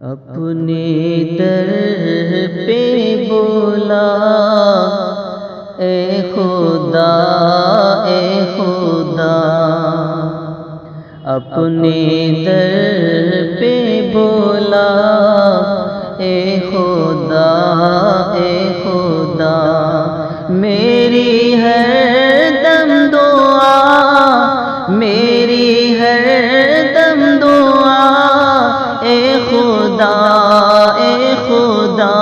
اپنے در پہ بولا اے خدا اے خدا، اپنے در پہ بولا اے خدا اے خدا، میری ہر دم دعا، میری ہر دم دعا اے خدا اے خدا،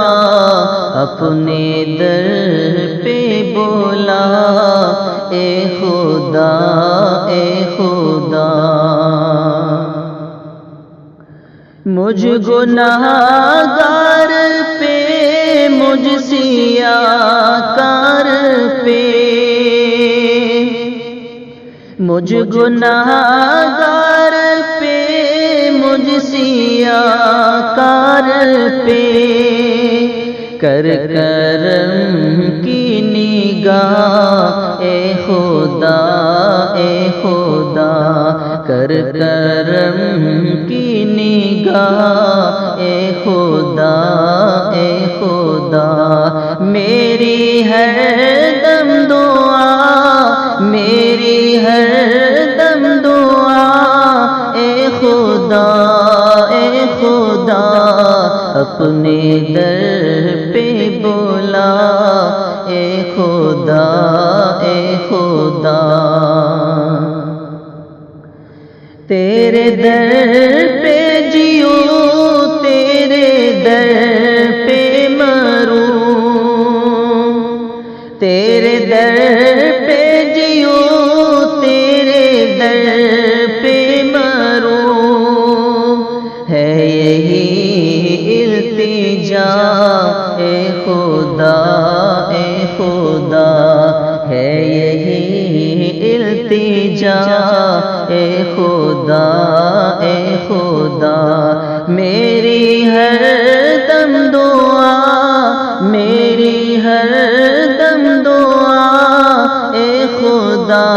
اپنے در پہ بولا اے خدا اے خدا۔ مجھ گناہگار پہ، مجھ سیاکار پہ، مجھ گناہگار پہ، مجھ سیاکار پہ، کر کرم کی نگاہ اے خدا اے خدا، کر کرم کی نگاہ اے خدا اے خدا، میری ہر دم دعا، میری ہر دم دعا اے خدا اے خدا، اپنے در پہ بولا اے خدا اے خدا۔ تیرے در پہ جیوں، تیرے در پہ مروں، تیرے در پہ جیوں، تیرے در پہ مروں، ہے یہی التجا اے خدا اے خدا، ہے یہی التجا اے خدا اے خدا، میری ہر دم دعا، میری ہر دم دعا اے خدا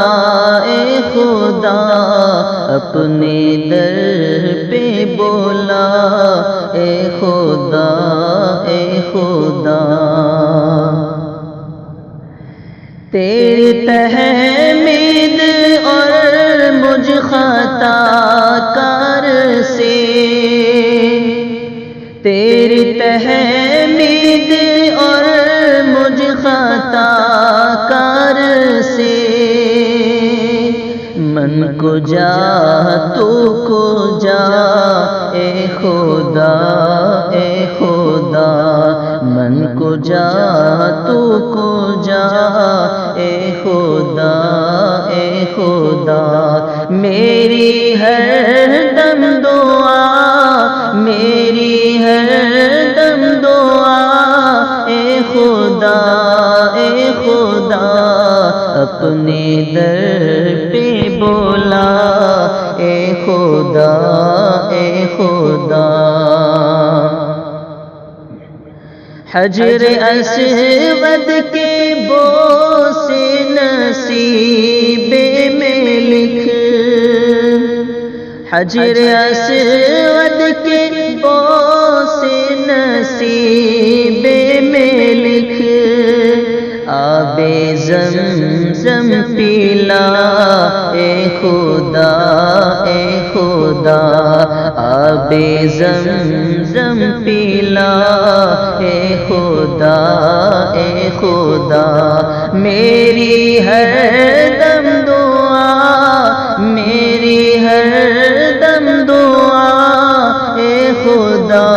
اے خدا، اپنے در پہ بولا اے خدا اے خدا۔ تیری تحمید اور مجھ خطا کار سے، تیری تحمید اور مجھ خطا کار سے، من کو جا تو کو جا اے خدا اے خدا، من کو جا تو کو جا اے خدا اے خدا، میری ہر دم دعا، میری ہر دم دعا اے خدا اے خدا، اپنے در پہ بولا اے خدا اے خدا۔ حجر اسود کے بوس نصیب میں لکھ، حجر اسود کے بوس نصیب میں لکھ، آب زمزم پلا اے خدا اے خدا، آب زمزم پلا اے خدا اے خدا، میری ہر دم دعا، میری ہر دم دعا اے خدا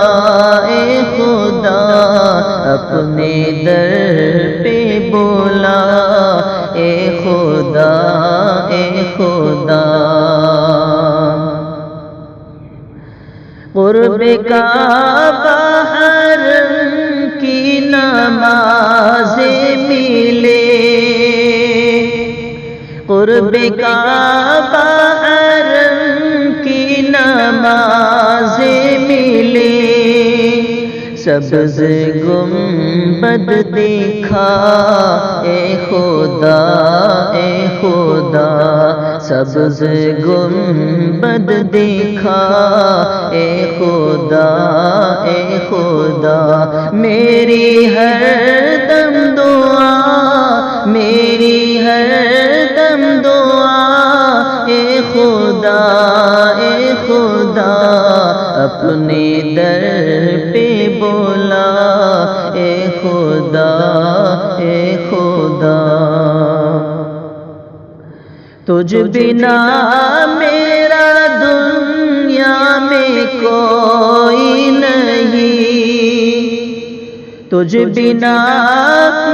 اے خدا، اپنے در پہ بولا اے خدا اے خدا۔ قرب کعبہ حرم کی نماز ملے، قرب کعبہ حرم کی نماز ملے، سبز گنبد دیکھا اے خدا اے خدا، سبز گنبد دیکھا اے خدا خدا میری ہر دم دعا، میری ہر دم دعا، اے خدا اپنے در پہ بولا، اے خدا تجھ بنا میرا دنیا میں کوئی نہیں، تجھ بنا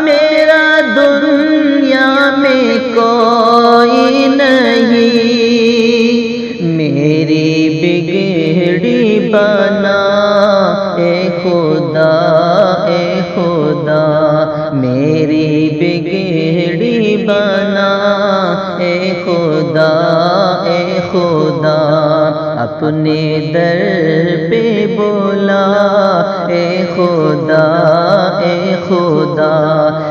میرا دنیا میں کوئی نہیں، میری بگڑی بنا، اے خدا میری بگڑی بنا، اے خدا اپنے در پہ بولا، اے خدا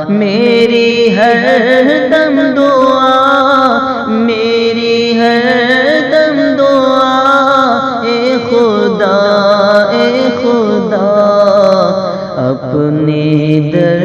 میری ہر دم دعا، میری ہر دم دعا، اے خدا اپنے در